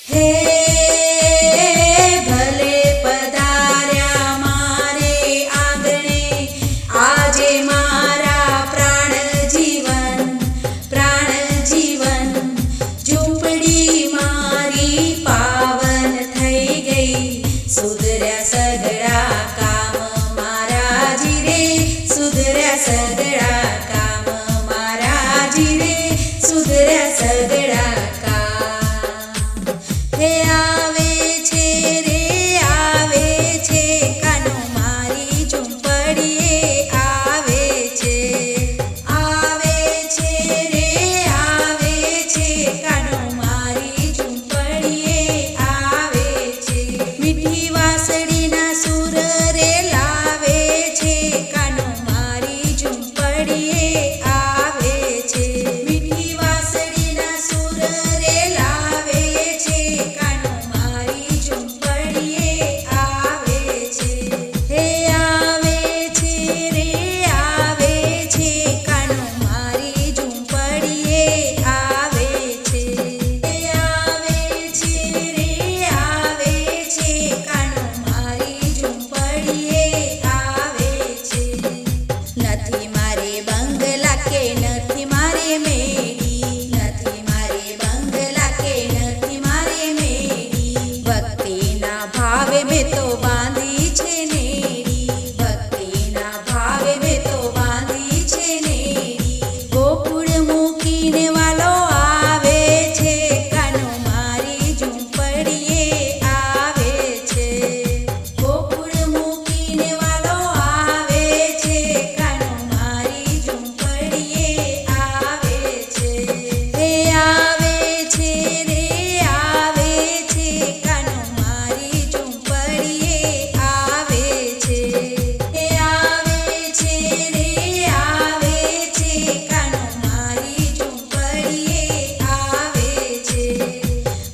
હે ભલે પધાર્યા મારે આંગણે, આજે મારા પ્રાણ જીવન ઝૂંપડી મારી પાવન થઈ ગઈ, સુધર્યા સગળા કામ મારા જીરે, સુધર્યા સગળા કામ મારા જીરે, સુધર્યા સગળા કામ। હે આવે છે રે આવે છે, કાનો મારી ઝૂંપડીએ આવે છે, આવે છે રે આવે છે, કાનો મારી ઝૂંપડીએ આવે છે। મીઠી વાંસળીના સૂર રે લાવે છે, કાનો મારી ઝૂંપડીએ આવે છે, મીઠી વાંસળીના સૂર રે લાવે છે, કાનો મારી ઝૂંપડીએ આવે છે। હે આવે છે રે આવે છે, કાનો મારી ઝૂંપડીએ આવે છે, હે આવે છે રે આવે છે, કાનો મારી ઝૂંપડીએ આવે છે। નથી મારે બંગલા કે નથી મારે મેડી, નથી મારે બંગલા કે નથી મારે મેડી, ભક્તિના ભાવે મેં તો બાંધી છે નેડી, ભક્તિના ભાવે મેં તો બાંધી છે નેડી। ગોકુળ મૂકીને વાલો આવે છે, કાનો મારી ઝૂંપડીએ આવે છે, ગોકુળ મૂકીને વાલો આવે છે, કાનો મારી ઝૂંપડીએ આવે છે। હે આવે છે રે આવે છે, કાનો મારી ઝૂંપડીએ આવે છે, હે આવે છે રે આવે છે, કાનો મારી ઝૂંપડીએ આવે છે।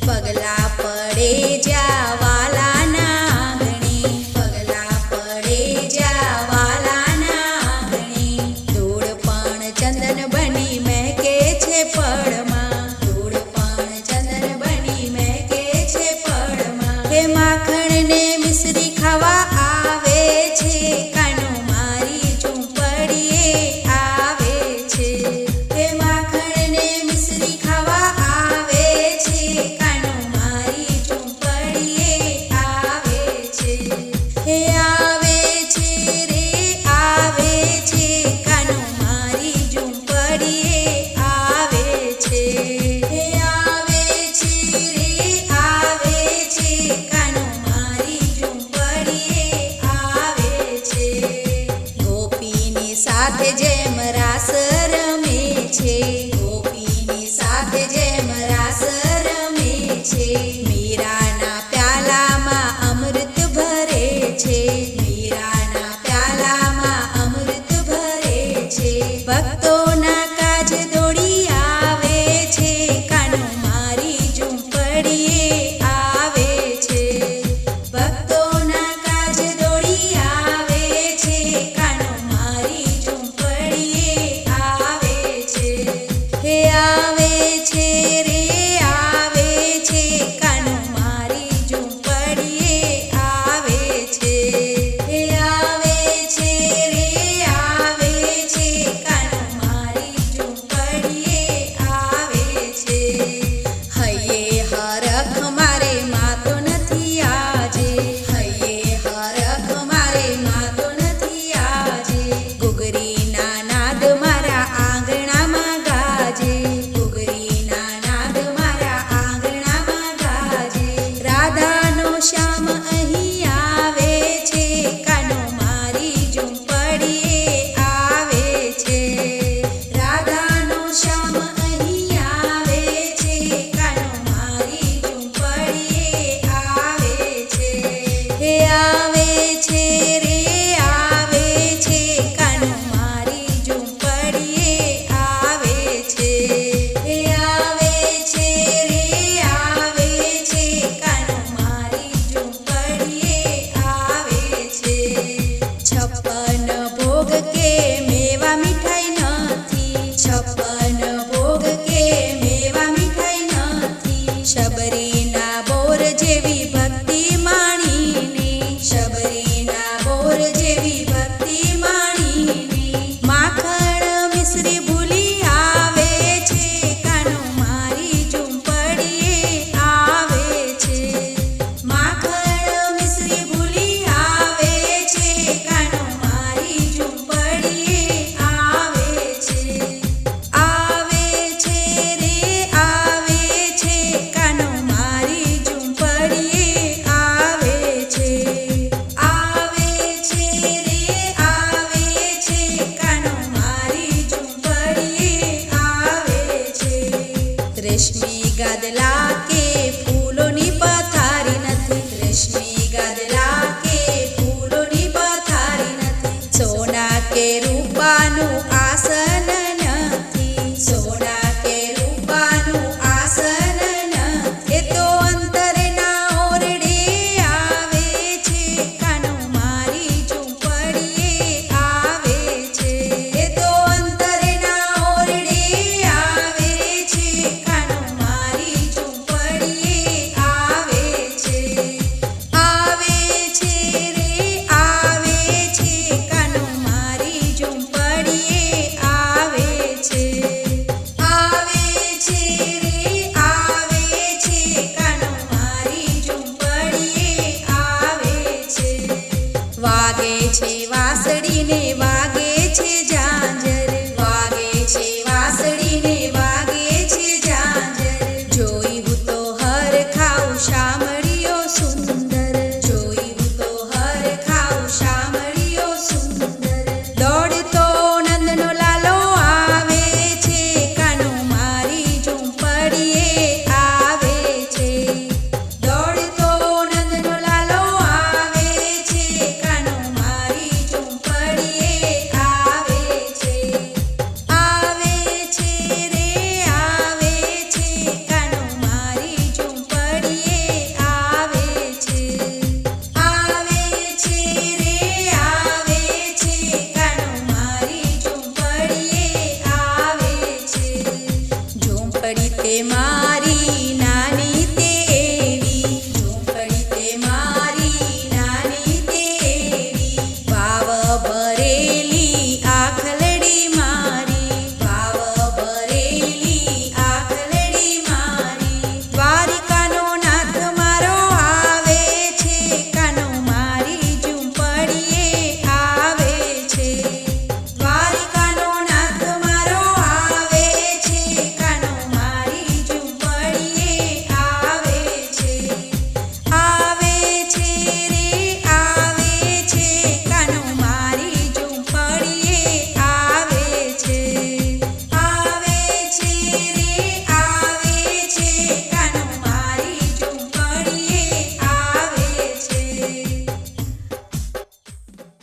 પગલા પડે જ્યાં વાલાના આંગણે, પગલા પડે જ્યાં વાલાના આંગણે, ધૂળ પણ ચંદન બની મહેકે છે પળમાં, ધૂળ પણ ચંદન બની મહેકે છે પળમાં। હે માખણ ને મિશ્રી ખાવા આવે છે, કાનો મારી ઝૂંપડીએ આવે છે, હે માખણ ને મિશ્રી ખાવા આવે છે, કાનો મારી ઝૂંપડીએ આવે છે। હે આવે છે રે આવે છે, કાનો મારી ઝૂંપડીએ આવે છે, હે આવે છે રે આવે છે, કાનો મારી ઝૂંપડીએ આવે છે। ગોપીની સાથે જેમ રાસ રમે છે, ગોપીની સાથે જેમ રાસ રમે છે, મીરાના પ્યાલામાં અમૃત ભરે છે, મીરાના પ્યાલામાં અમૃત ભરે છે। ભક્તોના કાજ દોડી આવે છે, કાનો મારી ઝૂંપડીએ આવે છે, ભક્તોના કાજ દોડી આવે છે, કાનો મારી ઝૂંપડીએ આવે છે। હે આવે છે રે આવે છે, કાનો મારી ઝૂંપડીએ આવે છે, હે આવે છે રે આવે છે, કાનો મારી ઝૂંપડીએ આવે છે। હૈયે હરખ મારે માતો નથી આજે, હૈયે હરખ મારે માતો નથી આજે, ઘૂઘરીના નાદ મારા આંગણામાં ગાજે, ઘૂઘરીના નાદ મારા આંગણામાં ગાજે। રાધાનો શ્યામ અહીં આવે છે, કાનો મારી ઝૂંપડીએ આવે છે, રાધાનો શ્યામ અહીં આવે છે, કાનો મારી ઝૂંપડીએ આવે છે। હે આવે છે રે આવે છે, કાનો મારી ઝૂંપડીએ આવે છે, હે આવે છે રે આવે છે, કાનો મારી ઝૂંપડીએ આવે છે। 56 ભોગ કે મેવા મીઠાઈ નથી, 56 ભોગ કે મેવા મીઠાઈ નથી, શબરીના કે ફૂલોની પથારી નથી, રેશમી ગાદલા કે ફૂલોની પથારી નથી, સોના કે રૂપાનું આસન નથી, સોના કે રૂપાનું આસન નથી, એ તો અંતરના ઓરડે આવે છે, કાનો મારી ઝૂંપડીએ આવે છે, એ તો અંતરના ઓરડે આવે છે, કાનો મારી ઝૂંપડીએ આવે છે, આવે છે રે આવે છે, કાનો મારી ઝૂંપડીએ આવે છે, આવે છે રે આવે છે, કાનો મારી ઝૂંપડીએ આવે છે, વાગે છે વાંસળીને